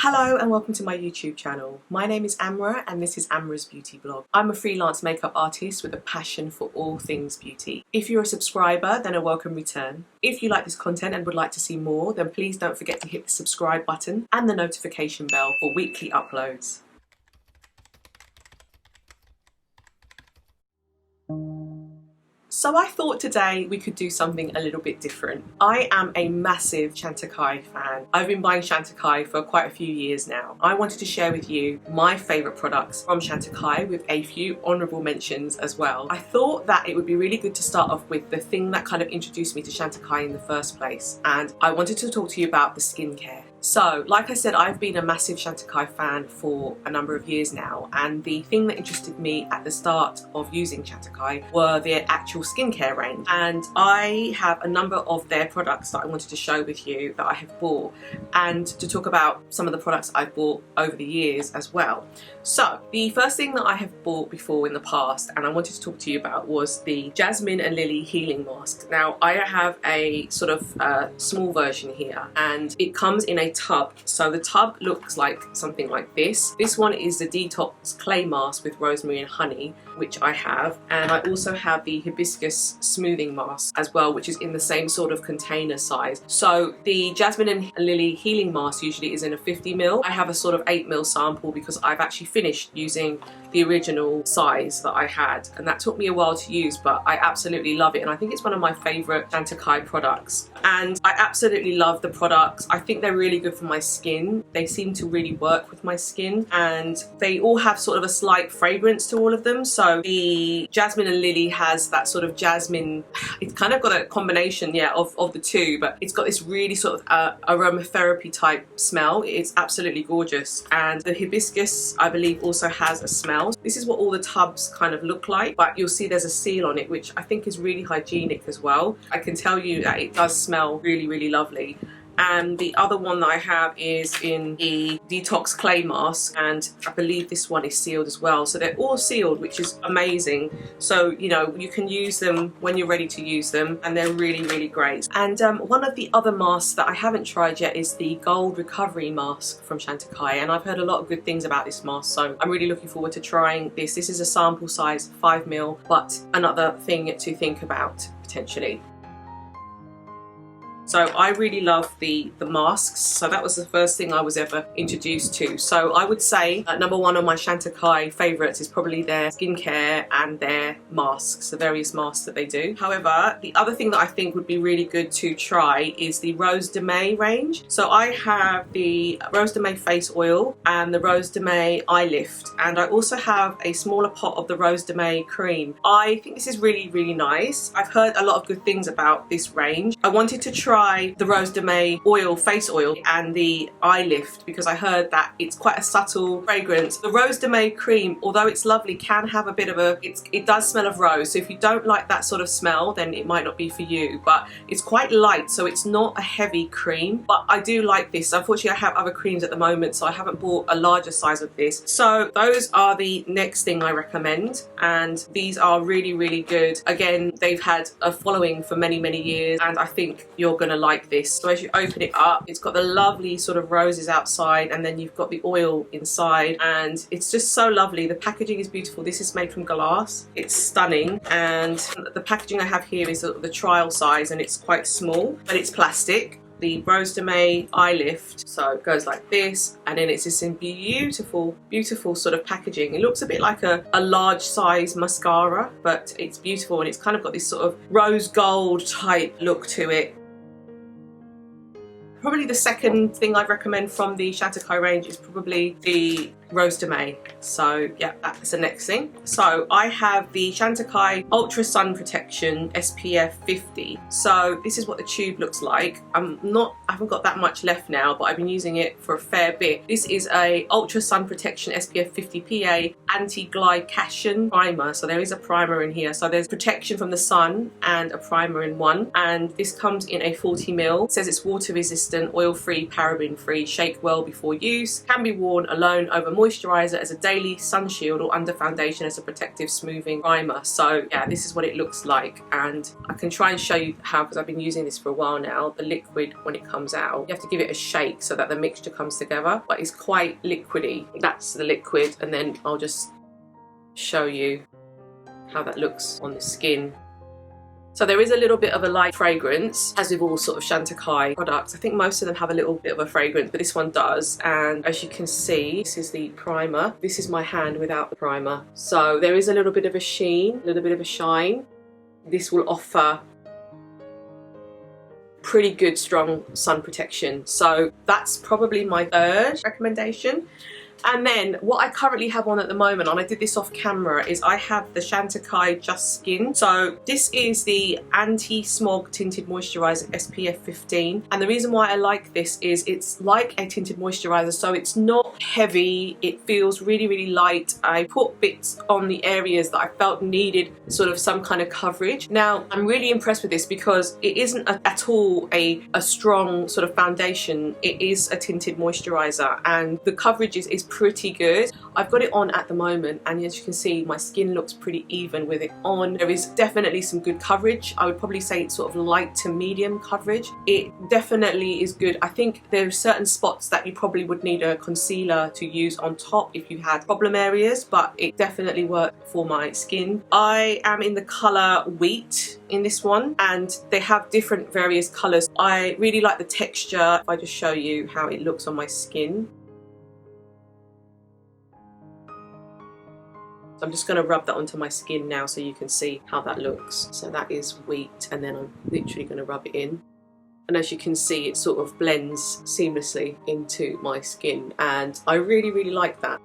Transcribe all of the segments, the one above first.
Hello and welcome to my YouTube channel. My name is Amra and this is Amra's Beauty Blog. I'm a freelance makeup artist with a passion for all things beauty. If you're a subscriber, then a welcome return. If you like this content and would like to see more, then please don't forget to hit the subscribe button and the notification bell for weekly uploads. So I thought today we could do something a little bit different. I am a massive Chantecaille fan. I've been buying Chantecaille for quite a few years now. I wanted to share with you my favourite products from Chantecaille with a few honourable mentions as well. I thought that it would be really good to start off with the thing that kind of introduced me to Chantecaille in the first place, and I wanted to talk to you about the skincare. So, like I said, I've been a massive Chantecaille fan for a number of years now, and the thing that interested me at the start of using Chantecaille were their actual skincare range. And I have a number of their products that I wanted to show with you that I have bought, and to talk about some of the products I've bought over the years as well. So, the first thing that I have bought before in the past, and I wanted to talk to you about, was the Jasmine and Lily Healing Mask. Now, I have a sort of small version here, and it comes in a tub. So the tub looks like something like this. This one is the DETOX clay mask with rosemary and honey, which I have, and I also have the hibiscus smoothing mask as well, which is in the same sort of container size. So the Jasmine and Lily Healing Mask usually is in a 50ml. I have a sort of 8ml sample because I've actually finished using the original size that I had, and that took me a while to use, but I absolutely love it, and I think it's one of my favourite Chantecaille products. And I absolutely love the products. I think they're really good for my skin. They seem to really work with my skin, and they all have sort of a slight fragrance to all of them. So the Jasmine and Lily has that sort of jasmine, it's kind of got a combination, yeah, of the two, but it's got this really sort of aromatherapy type smell. It's absolutely gorgeous. And the hibiscus, I believe, also has a smell. This is what all the tubs kind of look like, but you'll see there's a seal on it, which I think is really hygienic as well. I can tell you that it does smell really, really lovely. And the other one that I have is in the DETOX clay mask, and I believe this one is sealed as well. So they're all sealed, which is amazing. So, you know, you can use them when you're ready to use them, and they're really, really great. And one of the other masks that I haven't tried yet is the Gold Recovery Mask from Chantecaille, and I've heard a lot of good things about this mask, so I'm really looking forward to trying this. This is a sample size 5ml, but another thing to think about potentially. So I really love the masks. So that was the first thing I was ever introduced to. So I would say number one on my Chantecaille favourites is probably their skincare and their masks, the various masks that they do. However, the other thing that I think would be really good to try is the Rose de May range. So I have the Rose de May face oil and the Rose de May eye lift, and I also have a smaller pot of the Rose de May cream. I think this is really, really nice. I've heard a lot of good things about this range. I wanted to try the Rose de May oil, face oil, and the eye lift because I heard that it's quite a subtle fragrance. The Rose de May cream, although it's lovely, can have a bit of a, it does smell of rose, so if you don't like that sort of smell, then it might not be for you, but it's quite light, so it's not a heavy cream, but I do like this. Unfortunately, I have other creams at the moment, so I haven't bought a larger size of this. So those are the next thing I recommend, and these are really, really good. Again, they've had a following for many, many years, and I think you're gonna like this. So as you open it up, it's got the lovely sort of roses outside, and then you've got the oil inside, and it's just so lovely. The packaging is beautiful. This is made from glass. It's stunning, and the packaging I have here is the trial size, and it's quite small, but it's plastic. The Rose de May eye lift, so it goes like this, and then it's just in beautiful, beautiful sort of packaging. It looks a bit like a large size mascara, but it's beautiful, and it's kind of got this sort of rose gold type look to it. Probably the second thing I'd recommend from the Chantecaille range is probably the Rose de May. So yeah, that's the next thing. So I have the Chantecaille Ultra Sun Protection SPF 50. So this is what the tube looks like. I haven't got that much left now, but I've been using it for a fair bit. This is a Ultra Sun Protection SPF 50 PA Anti-Glycation Primer. So there is a primer in here. So there's protection from the sun and a primer in one. And this comes in a 40ml. It says it's water resistant, oil free, paraben free, shake well before use, can be worn alone over moisturiser as a daily sun shield or under foundation as a protective smoothing primer. So yeah, this is what it looks like, and I can try and show you how, because I've been using this for a while now. The liquid, when it comes out, you have to give it a shake so that the mixture comes together, but it's quite liquidy. That's the liquid, and then I'll just show you how that looks on the skin. So there is a little bit of a light fragrance, as with all sort of Chantecaille products. I think most of them have a little bit of a fragrance, but this one does. And as you can see, this is the primer. This is my hand without the primer. So there is a little bit of a sheen, a little bit of a shine. This will offer pretty good strong sun protection. So that's probably my third recommendation. And then what I currently have on at the moment, and I did this off camera, is I have the Chantecaille Just Skin. So this is the anti-smog tinted moisturiser SPF 15. And the reason why I like this is it's like a tinted moisturiser, so it's not heavy. It feels really, really light. I put bits on the areas that I felt needed sort of some kind of coverage. Now, I'm really impressed with this because it isn't at all a strong sort of foundation. It is a tinted moisturiser, and the coverage is pretty good. I've got it on at the moment, and as you can see, my skin looks pretty even with it on. There is definitely some good coverage. I would probably say it's sort of light to medium coverage. It definitely is good. I think there are certain spots that you probably would need a concealer to use on top if you had problem areas, but it definitely worked for my skin. I am in the colour Wheat in this one, and they have different various colours. I really like the texture. If I just show you how it looks on my skin. So I'm just going to rub that onto my skin now so you can see how that looks. So that is Wheat, and then I'm literally going to rub it in. And as you can see, it sort of blends seamlessly into my skin, and I really, really like that.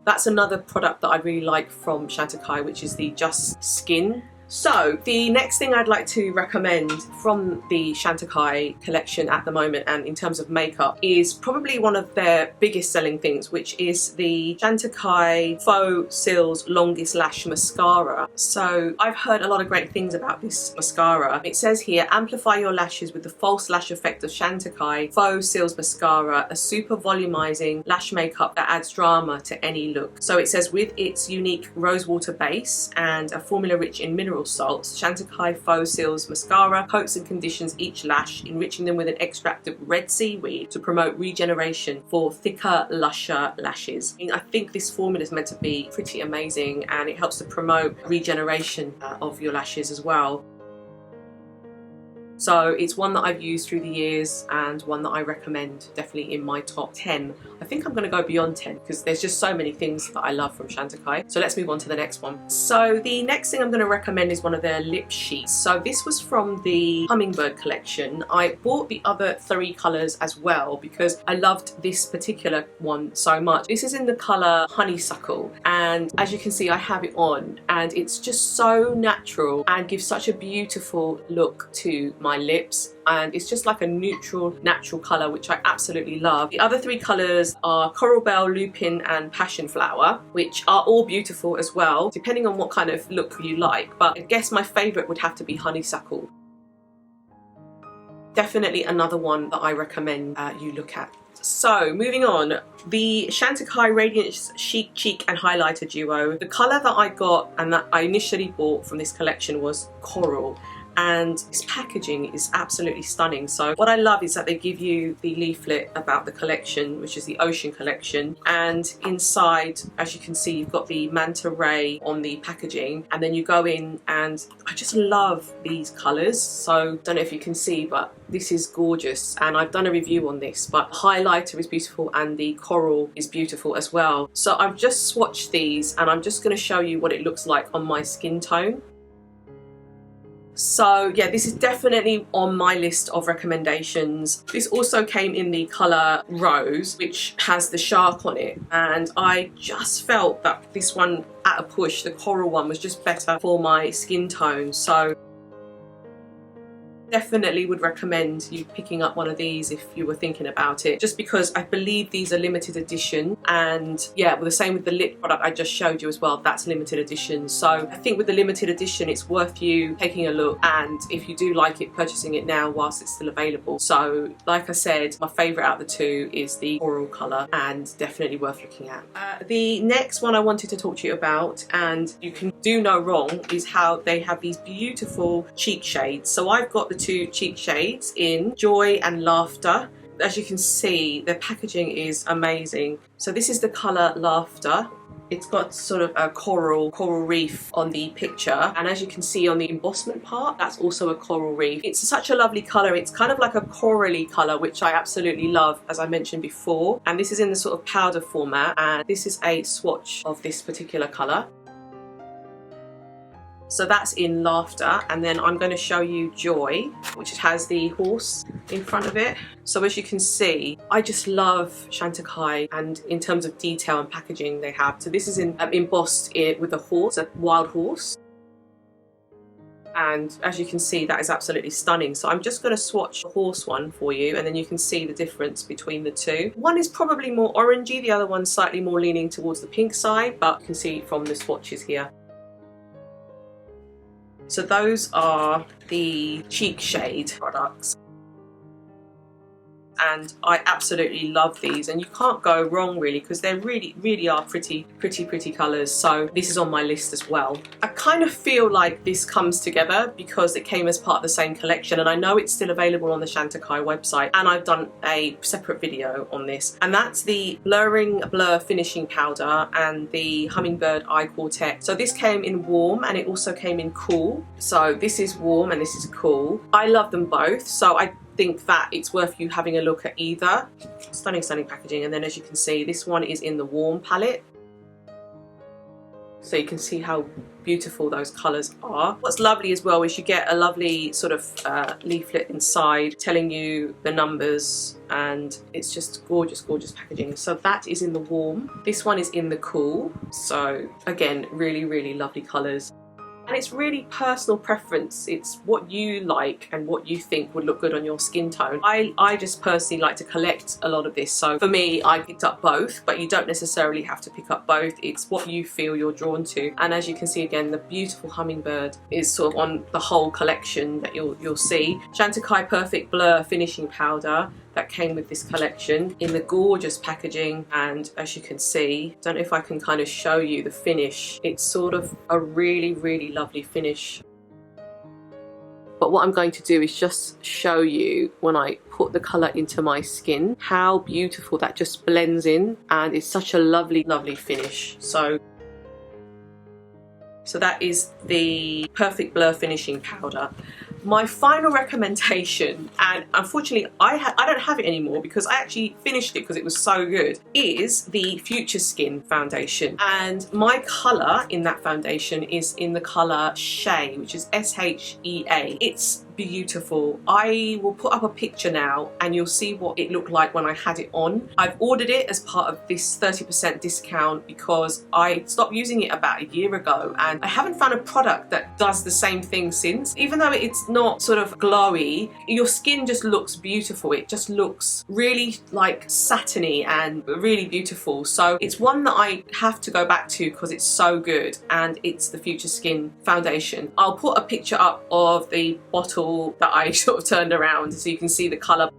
That's another product that I really like from Chantecaille, which is the Just Skin. So the next thing I'd like to recommend from the Chantecaille collection at the moment, and in terms of makeup, is probably one of their biggest selling things, which is the Chantecaille Faux CILS Longest Lash Mascara. So I've heard a lot of great things about this mascara. It says here, amplify your lashes with the false lash effect of Chantecaille Faux CILS Mascara, a super volumizing lash makeup that adds drama to any look. So it says, with its unique rosewater base and a formula rich in mineral salts, Chantecaille Faux CILS Mascara coats and conditions each lash, enriching them with an extract of red seaweed to promote regeneration for thicker, lusher lashes. I think this formula is meant to be pretty amazing, and it helps to promote regeneration of your lashes as well. So it's one that I've used through the years, and one that I recommend, definitely in my top 10. I think I'm going to go beyond 10 because there's just so many things that I love from Chantecaille. So let's move on to the next one. So the next thing I'm going to recommend is one of their lip sheets. So this was from the Hummingbird collection. I bought the other 3 colours as well because I loved this particular one so much. This is in the colour Honeysuckle, and as you can see, I have it on, and it's just so natural and gives such a beautiful look to my lips, and it's just like a neutral, natural colour, which I absolutely love. The other 3 colours are Coral Bell, Lupin and Passion Flower, which are all beautiful as well, depending on what kind of look you like, but I guess my favourite would have to be Honeysuckle. Definitely another one that I recommend you look at. So moving on, the Chantecaille Radiance Chic Cheek and Highlighter Duo. The colour that I got and that I initially bought from this collection was Coral, and this packaging is absolutely stunning. So what I love is that they give you the leaflet about the collection, which is the Ocean collection, and inside, as you can see, you've got the manta ray on the packaging, and then you go in, and I just love these colours. So don't know if you can see, but this is gorgeous, and I've done a review on this, but the highlighter is beautiful and the coral is beautiful as well. So I've just swatched these, and I'm just going to show you what it looks like on my skin tone. So yeah, this is definitely on my list of recommendations. This also came in the colour Rose, which has the shark on it, and I just felt that this one at a push, the coral one, was just better for my skin tone. So definitely would recommend you picking up one of these if you were thinking about it, just because I believe these are limited edition. And yeah, well, the same with the lip product I just showed you as well, that's limited edition. So I think with the limited edition it's worth you taking a look, and if you do like it, purchasing it now whilst it's still available. So like I said, my favourite out of the two is the coral colour, and definitely worth looking at. The next one I wanted to talk to you about, and you can do no wrong, is how they have these beautiful cheek shades. So I've got the two cheek shades in Joy and Laughter. As you can see, their packaging is amazing. So this is the colour Laughter. It's got sort of a coral reef on the picture, and as you can see on the embossment part, that's also a coral reef. It's such a lovely colour. It's kind of like a corally colour, which I absolutely love, as I mentioned before. And this is in the sort of powder format, and this is a swatch of this particular colour. So that's in Laughter, and then I'm going to show you Joy, which has the horse in front of it. So as you can see, I just love Chantecaille, and in terms of detail and packaging they have. So this is embossed with a horse, a wild horse. And as you can see, that is absolutely stunning. So I'm just going to swatch the horse one for you, and then you can see the difference between the two. One is probably more orangey, the other one's slightly more leaning towards the pink side, but you can see from the swatches here. So those are the cheek shade products, and I absolutely love these, and you can't go wrong really, because they really are pretty colours. So this is on my list as well. I kind of feel like this comes together because it came as part of the same collection, and I know it's still available on the Chantecaille website, and I've done a separate video on this, and that's the Blurring Blur Finishing Powder and the Hummingbird Eye Quartet. So this came in warm, and it also came in cool. So this is warm and this is cool. I love them both, so I think that it's worth you having a look at either. Stunning packaging. And then as you can see, this one is in the warm palette, so you can see how beautiful those colours are. What's lovely as well is you get a lovely sort of leaflet inside telling you the numbers, and it's just gorgeous packaging. So that is in the warm. This one is in the cool. So again, really lovely colours. And it's really personal preference. It's what you like and what you think would look good on your skin tone. I just personally like to collect a lot of this. So for me, I picked up both, but you don't necessarily have to pick up both. It's what you feel you're drawn to. And as you can see again, the beautiful Hummingbird is sort of on the whole collection that you'll see. Chantecaille Perfect Blur Finishing Powder that came with this collection in the gorgeous packaging, and as you can see, don't know if I can kind of show you the finish. It's sort of a really lovely finish. But what I'm going to do is just show you when I put the colour into my skin, how beautiful that just blends in, and it's such a lovely finish. So that is the Perfect Blur Finishing Powder. My final recommendation, and unfortunately I don't have it anymore because I actually finished it because it was so good, is the Future Skin foundation. And my colour in that foundation is in the colour Shea, which is S-H-E-A. It's beautiful. I will put up a picture now and you'll see what it looked like when I had it on. I've ordered it as part of this 30% discount because I stopped using it about a year ago, and I haven't found a product that does the same thing since. Even though it's not sort of glowy, your skin just looks beautiful. It just looks really like satiny and really beautiful. So it's one that I have to go back to because it's so good, and it's the Future Skin foundation. I'll put a picture up of the bottle that I sort of turned around so you can see the colour.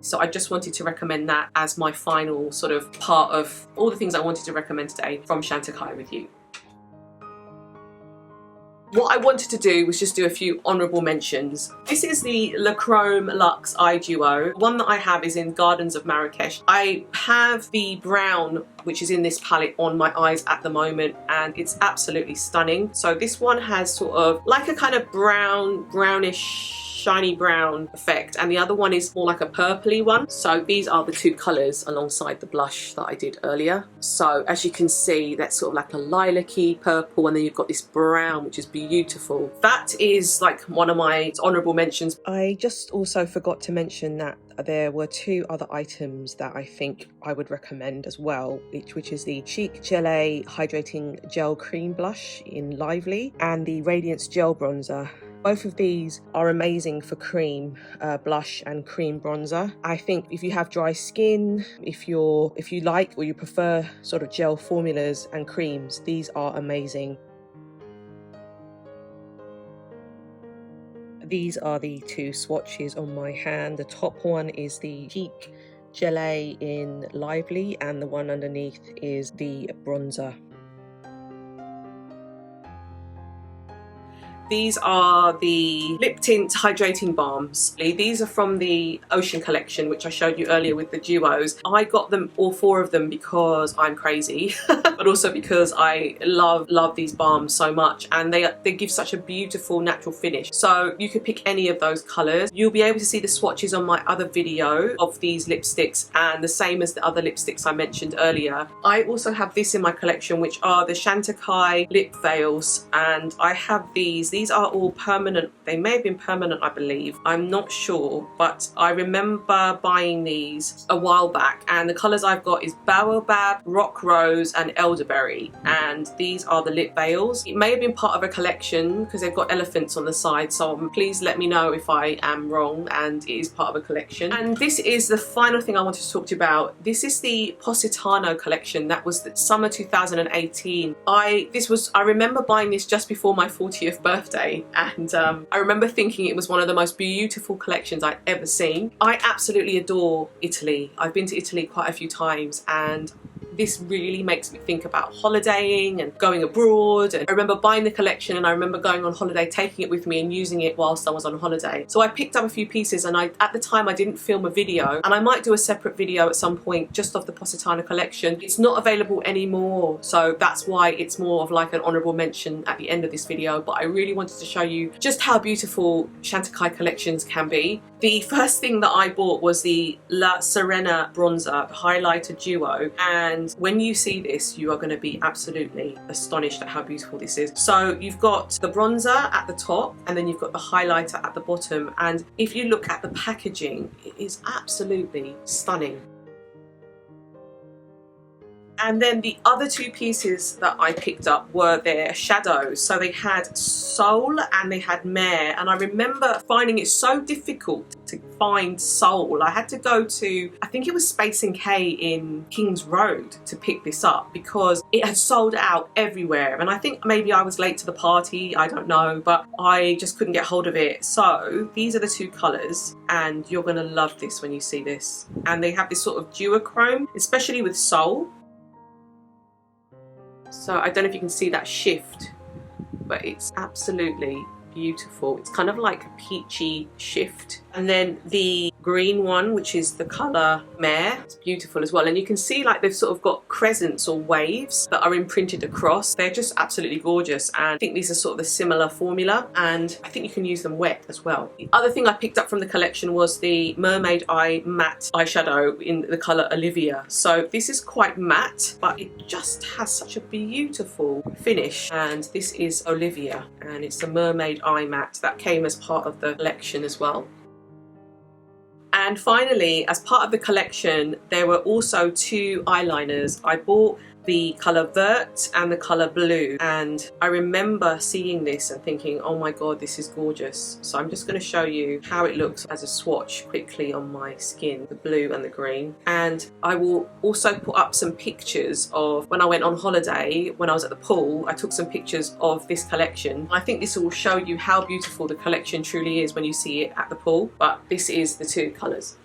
So I just wanted to recommend that as my final sort of part of all the things I wanted to recommend today from Chantecaille with you. What I wanted to do was just do a few honourable mentions. This is the Le Chrome Luxe Eye Duo. One that I have is in Gardens of Marrakesh. I have the brown, which is in this palette, on my eyes at the moment, and it's absolutely stunning. So this one has sort of like a kind of brownish, shiny brown effect, and the other one is more like a purpley one. So these are the two colours alongside the blush that I did earlier. So as you can see, that's sort of like a lilac-y purple, and then you've got this brown, which is beautiful. That is like one of my honourable mentions. I just also forgot to mention that there were two other items that I think I would recommend as well, which is the CHIC GELEE Hydrating Gel Cream Blush in Lively and the Radiance Gel Bronzer. Both of these are amazing for cream blush and cream bronzer. I think if you have dry skin, if you like or you prefer sort of gel formulas and creams, these are amazing. These are the two swatches on my hand. The top one is the CHIC GELEE in Lively and the one underneath is the bronzer. These are the lip tint hydrating balms. These are from the Ocean collection, which I showed you earlier with the duos. I got them, all four of them, because I'm crazy, but also because I love these balms so much, and they give such a beautiful natural finish. So you could pick any of those colours. You'll be able to see the swatches on my other video of these lipsticks, and the same as the other lipsticks I mentioned earlier. I also have this in my collection, which are the Chantecaille lip veils, and I have these. These are all permanent. They may have been permanent, I believe. I'm not sure, but I remember buying these a while back, and the colours I've got is Baobab, Rock Rose and Elderberry, and these are the lip veils. It may have been part of a collection because they've got elephants on the side, so please let me know if I am wrong and it is part of a collection. And this is the final thing I wanted to talk to you about. This is the Positano collection. That was the summer 2018. I remember buying this just before my 40th birthday, and I remember thinking it was one of the most beautiful collections I'd ever seen. I absolutely adore Italy. I've been to Italy quite a few times, and this really makes me think about holidaying and going abroad. And I remember buying the collection, and I remember going on holiday, taking it with me and using it whilst I was on holiday. So I picked up a few pieces, and at the time I didn't film a video, and I might do a separate video at some point just of the Positano collection. It's not available anymore, so that's why it's more of like an honourable mention at the end of this video, but I really wanted to show you just how beautiful Chantecaille collections can be. The first thing that I bought was the La Serena bronzer, the highlighter duo, and when you see this, you are going to be absolutely astonished at how beautiful this is. So you've got the bronzer at the top, and then you've got the highlighter at the bottom, and if you look at the packaging, it is absolutely stunning. And then the other two pieces that I picked up were their shadows. So they had Soul and they had Mer, and I remember finding it so difficult to find Soul. I had to go to, I think it was Space & K in King's Road to pick this up because it had sold out everywhere, and I think maybe I was late to the party, I don't know, but I just couldn't get hold of it. So these are the two colours, and you're going to love this when you see this. And they have this sort of duochrome, especially with Soul. So I don't know if you can see that shift, but it's absolutely beautiful. It's kind of like a peachy shift. And then the green one, which is the colour Mer, it's beautiful as well. And you can see like they've sort of got crescents or waves that are imprinted across. They're just absolutely gorgeous, and I think these are sort of the similar formula, and I think you can use them wet as well. The other thing I picked up from the collection was the Mermaid Eye Matte eyeshadow in the colour Olivia. So this is quite matte, but it just has such a beautiful finish, and this is Olivia, and it's the Mermaid Eye Matte that came as part of the collection as well. And finally, as part of the collection, there were also two eyeliners. I bought the colour Vert and the colour Blue, and I remember seeing this and thinking, oh my god, this is gorgeous. So I'm just going to show you how it looks as a swatch quickly on my skin, the blue and the green. And I will also put up some pictures of when I went on holiday, when I was at the pool. I took some pictures of this collection. I think this will show you how beautiful the collection truly is when you see it at the pool, but this is the two colours.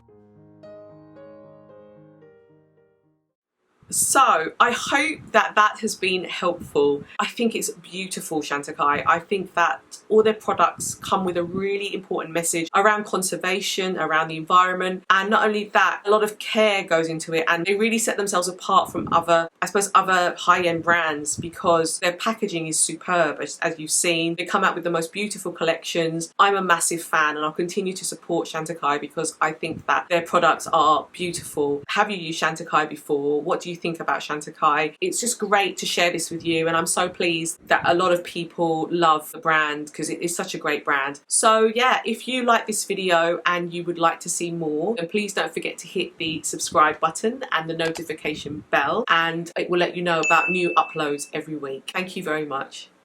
So I hope that that has been helpful. I think it's beautiful, Chantecaille. I think that all their products come with a really important message around conservation, around the environment, and not only that, a lot of care goes into it, and they really set themselves apart from other, I suppose, other high-end brands because their packaging is superb, as you've seen. They come out with the most beautiful collections. I'm a massive fan, and I'll continue to support Chantecaille because I think that their products are beautiful. Have you used Chantecaille before? What do you think about Chantecaille. It's just great to share this with you, and I'm so pleased that a lot of people love the brand because it is such a great brand. So yeah, if you like this video and you would like to see more, then please don't forget to hit the subscribe button and the notification bell, and it will let you know about new uploads every week. Thank you very much.